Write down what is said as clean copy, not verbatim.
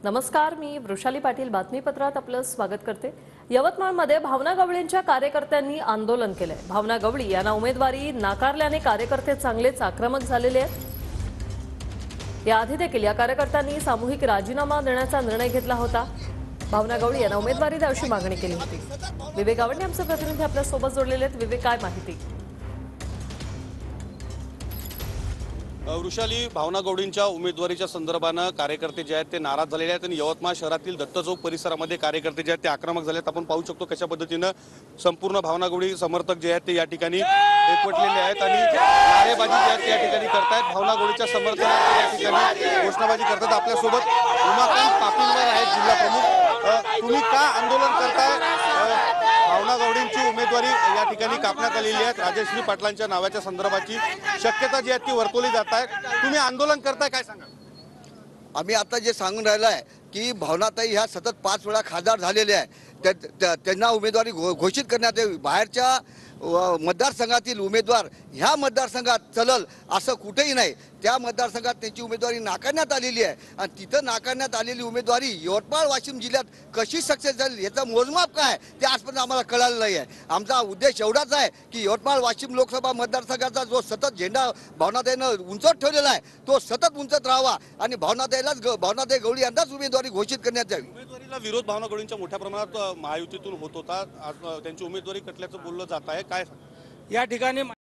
नमस्कार, मी वृषाली पाटील बातमीपत्रात आपलं स्वागत करते। यवतमाळमध्ये भावना गवळींच्या कार्यकर्त्यांनी आंदोलन केलंय। भावना गवळी यांना उमेदवारी नाकारल्याने कार्यकर्ते चांगलेच आक्रमक झालेले आहेत। याआधी देखील या कार्यकर्त्यांनी सामूहिक राजीनामा देण्याचा निर्णय घेतला होता। भावना गवळी यांना उमेदवारी द्यायची मागणी केली होती। विवेक गावंडे आमचे प्रतिनिधी आपल्या सोबत जोडलेले आहेत। विवेक, काय माहिती? वृषाली, भावना गवळींच्या उमेदवारीच्या संदर्भाने कार्यकर्ते जे आहेत ते नाराज झालेले आहेत आणि यवतमाळ शहरातील दत्त चौक परिसरामध्ये कार्यकर्ते जे आहेत ते आक्रमक झालेत। आपण पाहू शकतो कशा पद्धतीने संपूर्ण भावना गवळी समर्थक जे आहेत ते या ठिकाणी एकवटलेले आहेत आणि नारेबाजी जे आहेत या ठिकाणी करतायत। भावना गवळीच्या समर्थनार्थ या ठिकाणी घोषणाबाजी करतात। आपल्यासोबत उमाकांत पापीलवार आहेत, जिल्हा प्रमुख। तुम्ही का आंदोलन करताय? भावना गवळींची उमेदवारी या ठिकाणी कापण्यात आलेली आहे। राजश्री पाटलांच्या नावाच्या संदर्भाची शक्यता जी आहे ती वर्तवली जात आहे। तुम्ही आंदोलन करताय, काय सांगा? आम्ही आता जे सांगून राहिलो आहे की भावनाताई ह्या सतत 5 वेळा खासदार झालेले आहे, त्यांना उमेदवारी घोषित करण्यात यावी। बाहेरच्या मतदारसंघातील उमेदवार ह्या मतदारसंघात चलल असं कुठेही नाही। त्या मतदारसंघात त्यांची उमेदवारी नाकारण्यात आलेली आहे आणि तिथं नाकारण्यात आलेली उमेदवारी यवतमाळ वाशिम जिल्ह्यात कशी सक्सेस झाली याचा मोजमाप काय ते आजपर्यंत आम्हाला कळालं नाही आहे। आमचा उद्देश एवढाच आहे की यवतमाळ वाशिम लोकसभा मतदारसंघाचा जो सतत झेंडा भावनाताईनं उंचत ठेवलेला आहे तो सतत उंचत राहावा आणि भावनाताई गवळी यांनाच उमेदवारी घोषित करण्यात यावी। उमेदवारीला विरोध भावना गवळींच्या मोठ्या प्रमाणात महायुतीतून होत होता। आज त्यांची उमेदवारी कटल्याचं बोललं जात आहे, काय सांगा? या ठिकाणी